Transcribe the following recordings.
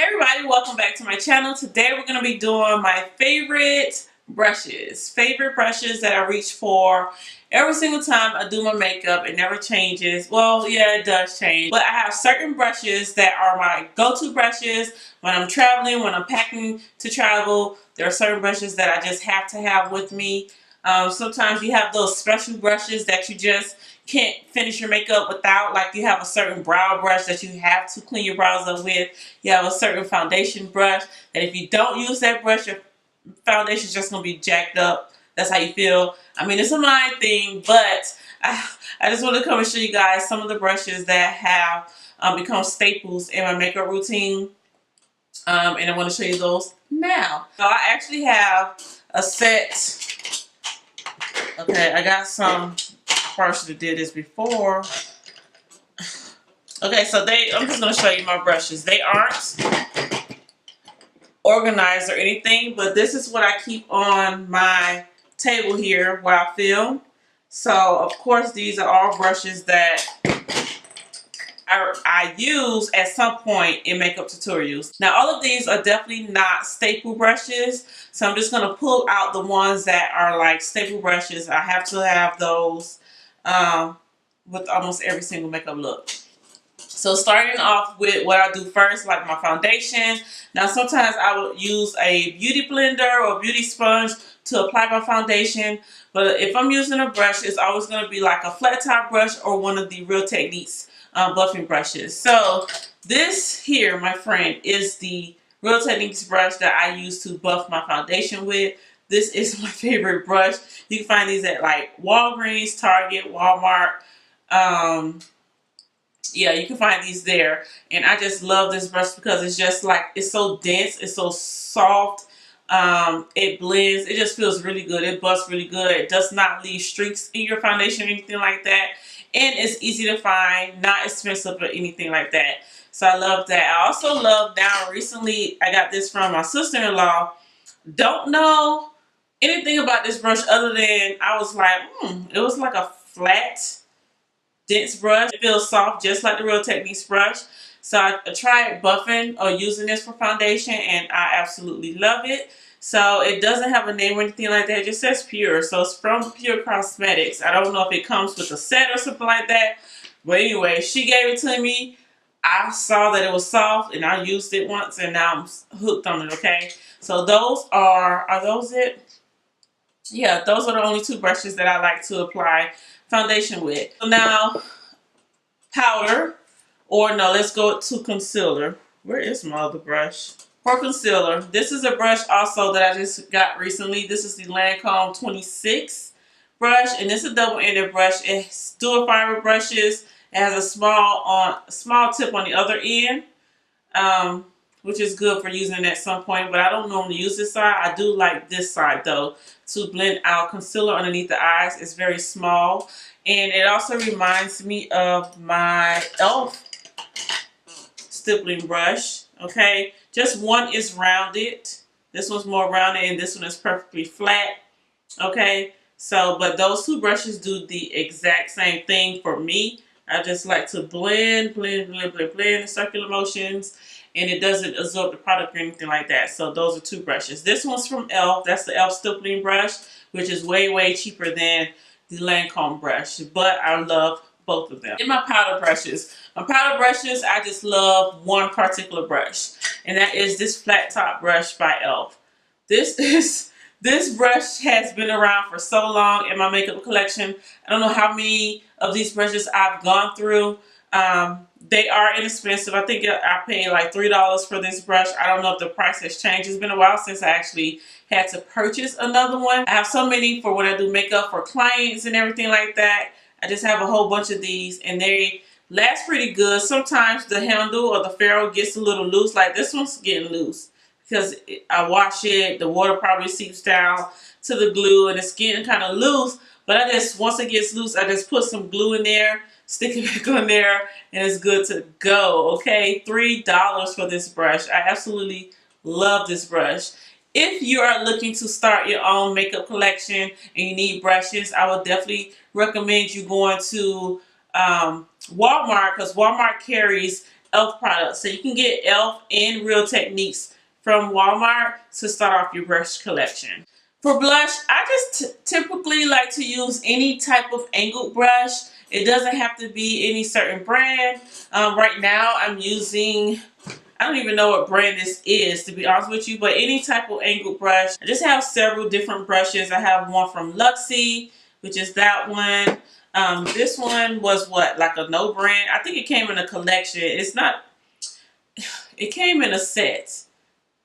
Hey everybody, welcome back to my channel. Today we're going to be doing my favorite brushes. Favorite brushes that I reach for every single time I do my makeup. It never changes. Well, yeah, it does change. But I have certain brushes that are my go-to brushes when I'm traveling, when I'm packing to travel. There are certain brushes that I just have to have with me. Sometimes you have those special brushes that you just can't finish your makeup without. Like you have a certain brow brush that you have to clean your brows up with. You have a certain foundation brush that if you don't use that brush, your foundation is just going to be jacked up. That's how you feel. I mean, it's a mind thing, but I just want to come and show you guys some of the brushes that have become staples in my makeup routine. And I want to show you those now. So I actually have a set. Okay, I got some brushes that did this before. Okay, so I'm just going to show you my brushes. They aren't organized or anything, but this is what I keep on my table here while I film. So, of course, these are all brushes that I use at some point in makeup tutorials. Now, all of these are definitely not staple brushes, so I'm just going to pull out the ones that are like staple brushes. I have to have those with almost every single makeup look. So starting off with what I do first, like my foundation. Now sometimes I will use a beauty blender or beauty sponge to apply my foundation. But if I'm using a brush, it's always going to be like a flat top brush or one of the Real Techniques buffing brushes. So this here, my friend, is the Real Techniques brush that I use to buff my foundation with. This is my favorite brush. You can find these at like Walgreens, Target, Walmart. Yeah, you can find these there, and I just love this brush because it's just like, it's so dense, it's so soft, it blends, it just feels really good, it busts really good, it does not leave streaks in your foundation or anything like that, and it's easy to find, not expensive or anything like that. So I love that. I also love, now recently I got this from my sister-in-law. Don't know anything about this brush other than I was like, it was like a flat dense brush. It feels soft just like the Real Techniques brush. So I tried buffing or using this for foundation, and I absolutely love it. So it doesn't have a name or anything like that. It just says Pure. So it's from Pure Cosmetics. I don't know if it comes with a set or something like that. But anyway, she gave it to me. I saw that it was soft, and I used it once, and now I'm hooked on it, okay? So those are those it? Yeah, those are the only two brushes that I like to apply foundation with. So now, powder, or no, let's go to concealer. Where is my other brush? For concealer, this is a brush also that I just got recently. This is the Lancome 26 brush, and this is a double-ended brush. It's dual fiber brushes. It has a small tip on the other end, which is good for using at some point, but I don't normally use this side. I do like this side though to blend out concealer underneath the eyes. It's very small, and it also reminds me of my e.l.f. stippling brush. Okay, just one is rounded. This one's more rounded, and this one is perfectly flat. Okay, so but those two brushes do the exact same thing for me. I just like to blend in circular motions, and it doesn't absorb the product or anything like that. So those are two brushes. This one's from e.l.f. That's the e.l.f. stippling brush, which is way cheaper than the Lancome brush. But I love both of them. In my powder brushes, I just love one particular brush, and that is this flat top brush by e.l.f. This brush has been around for so long in my makeup collection. I don't know how many of these brushes I've gone through. They are inexpensive. I think I paid like $3 for this brush. I don't know if the price has changed. It's been a while since I actually had to purchase another one. I have so many for when I do makeup for clients and everything like that. I just have a whole bunch of these, and they last pretty good. Sometimes the handle or the ferrule gets a little loose. Like this one's getting loose because I wash it, the water probably seeps down to the glue, and it's getting kind of loose. But once it gets loose, I just put some glue in there, stick it back on there, and it's good to go. Okay, $3 for this brush. I absolutely love this brush. If you are looking to start your own makeup collection and you need brushes, I would definitely recommend you going to Walmart, because Walmart carries e.l.f. products. So you can get e.l.f. and Real Techniques from Walmart to start off your brush collection. For blush, I just typically like to use any type of angled brush. It doesn't have to be any certain brand. Right now I'm using, I don't even know what brand this is, to be honest with you, but any type of angled brush. I just have several different brushes. I have one from Luxie, which is that one. This one was what, like a no brand. I think it came in a collection. It's not, it came in a set.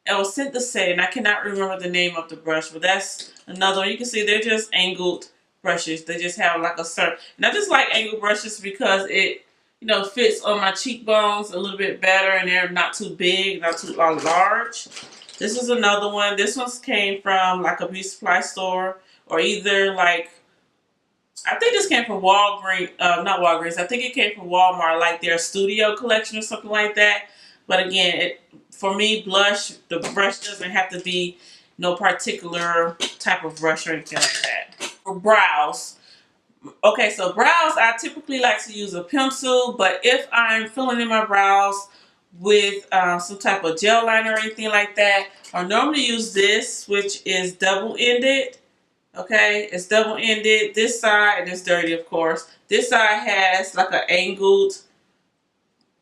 It was sent the set, and I cannot remember the name of the brush, but that's another one. You can see they're just angled brushes. They just have like a certain, and I just like angled brushes because it, you know, fits on my cheekbones a little bit better, and they're not too big, not too large. This is another one. This one came from like a beauty supply store, or either like, I think this came from Walgreens, not Walgreens. I think it came from Walmart, like their studio collection or something like that. But again, for me, blush, the brush doesn't have to be no particular type of brush or anything like that. For brows, okay, so brows, I typically like to use a pencil, but if I'm filling in my brows with some type of gel liner or anything like that, I normally use this, which is double-ended. Okay, it's double-ended. This side, and it's dirty, of course. This side has like an angled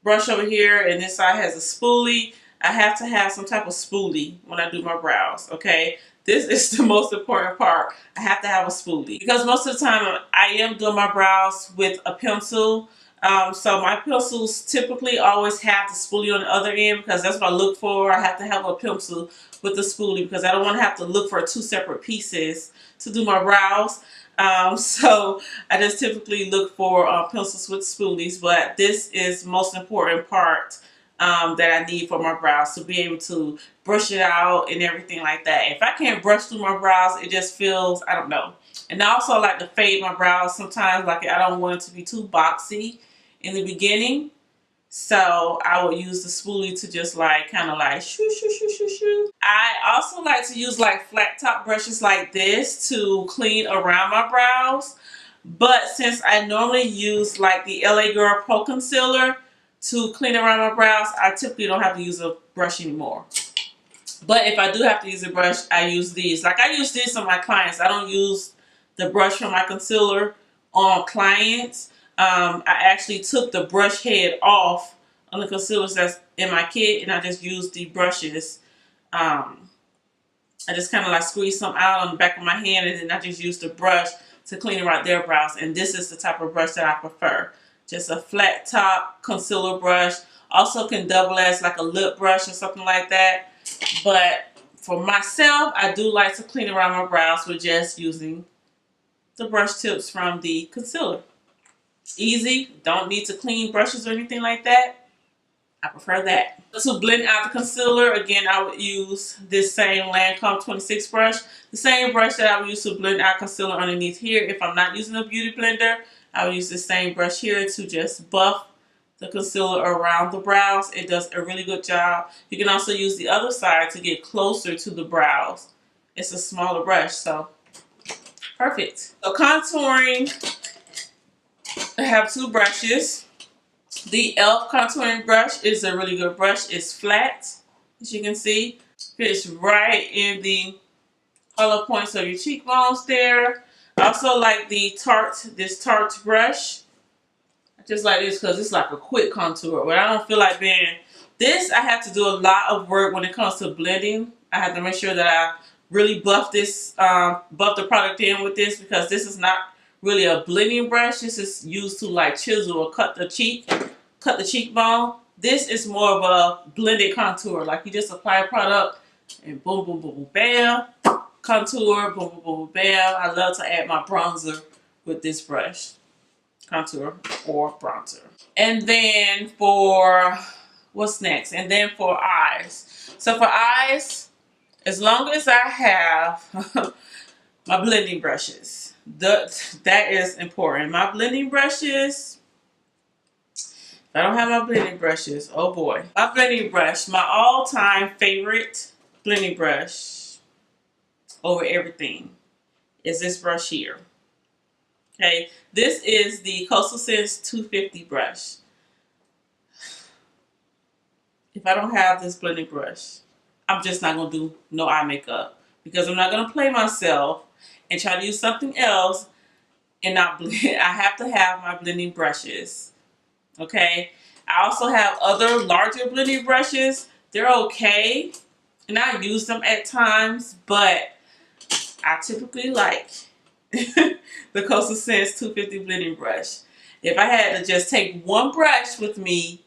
brush over here, and this side has a spoolie. I have to have some type of spoolie when I do my brows, okay? This is the most important part. I have to have a spoolie because most of the time I am doing my brows with a pencil. So my pencils typically always have the spoolie on the other end because that's what I look for. I have to have a pencil with the spoolie because I don't want to have to look for two separate pieces to do my brows. So I just typically look for pencils with spoolies, but this is the most important part that I need for my brows, to be able to brush it out and everything like that. If I can't brush through my brows, it just feels, I don't know. And I also like to fade my brows sometimes, like I don't want it to be too boxy in the beginning. So I would use the spoolie to just like kind of like shoo shoo shoo shoo shoo. I also like to use like flat top brushes like this to clean around my brows. But since I normally use like the LA Girl Pro Concealer to clean around my brows, I typically don't have to use a brush anymore. But if I do have to use a brush, I use these. Like I use this on my clients. I don't use the brush from my concealer on clients. I actually took the brush head off on the concealers that's in my kit, and I just used the brushes. I just kind of like squeeze some out on the back of my hand, and then I just use the brush to clean around their brows. And this is the type of brush that I prefer. Just a flat top concealer brush. Also can double as like a lip brush or something like that. But for myself, I do like to clean around my brows with just using the brush tips from the concealer. Easy, don't need to clean brushes or anything like that. I prefer that. To blend out the concealer, again, I would use this same Lancome 26 brush. The same brush that I would use to blend out concealer underneath here. If I'm not using a beauty blender, I would use the same brush here to just buff the concealer around the brows. It does a really good job. You can also use the other side to get closer to the brows. It's a smaller brush, so perfect. So contouring, I have two brushes. The e.l.f. contouring brush is a really good brush. It's flat, as you can see. Fits right in the hollow points of your cheekbones there. I also like the this Tarte brush. I just like this because it's like a quick contour, but I don't feel like being this. I have to do a lot of work when it comes to blending. I have to make sure that I really buff this, buff the product in with this, because this is not really a blending brush. This is used to like chisel or cut the cheekbone. This is more of a blended contour. Like you just apply a product and boom, boom, boom, boom, bam. Contour, boom, boom, boom, bam. I love to add my bronzer with this brush. Contour or bronzer. And then for, what's next? And then for eyes. So for eyes, as long as I have my blending brushes, that is important. My blending brushes, if I don't have my blending brushes, oh boy. My blending brush, my all-time favorite blending brush over everything is this brush here. Okay, this is the Coastal Scents 250 brush. if I don't have this blending brush, I'm just not going to do no eye makeup because I'm not going to play myself and try to use something else and not blend. I have to have my blending brushes. Okay. I also have other larger blending brushes. They're okay. And I use them at times, but I typically like the Coastal Scents 250 blending brush. If I had to just take one brush with me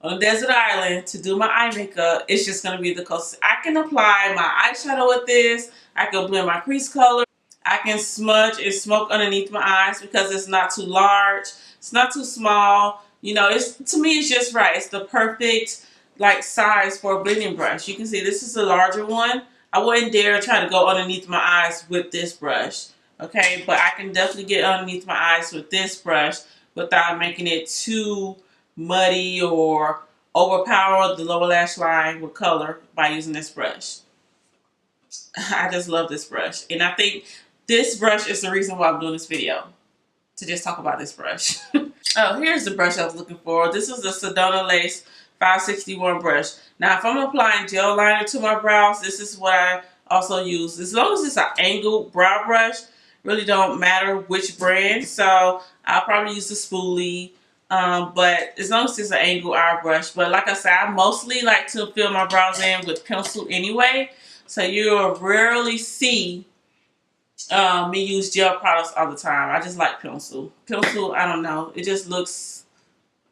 on a desert island to do my eye makeup, it's just going to be the Coastal. I can apply my eyeshadow with this. I can blend my crease color. I can smudge and smoke underneath my eyes because it's not too large. It's not too small. You know, it's, to me, it's just right. It's the perfect like size for a blending brush. You can see this is a larger one. I wouldn't dare try to go underneath my eyes with this brush. Okay, but I can definitely get underneath my eyes with this brush without making it too muddy or overpower the lower lash line with color by using this brush. I just love this brush. And I think this brush is the reason why I'm doing this video. To just talk about this brush. Oh, here's the brush I was looking for. This is the Sedona Lace 561 brush. Now, if I'm applying gel liner to my brows, this is what I also use. As long as it's an angled brow brush, really don't matter which brand. So, I'll probably use the spoolie. But as long as it's an angled eye brush. But like I said, I mostly like to fill my brows in with pencil anyway. So, you'll rarely see me use gel products all the time. I just like pencil. Pencil, I don't know. It just looks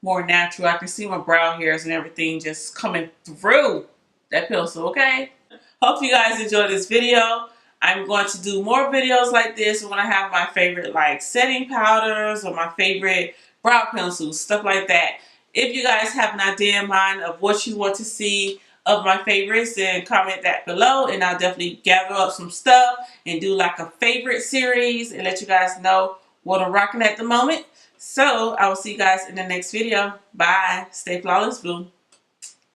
more natural. I can see my brow hairs and everything just coming through that pencil, okay? Hope you guys enjoyed this video. I'm going to do more videos like this when I have my favorite like setting powders or my favorite brow pencils, stuff like that. If you guys have an idea in mind of what you want to see of my favorites, then comment that below and I'll definitely gather up some stuff and do like a favorite series and let you guys know what I'm rocking at the moment. So I will see you guys in the next video. Bye. Stay flawless, boom.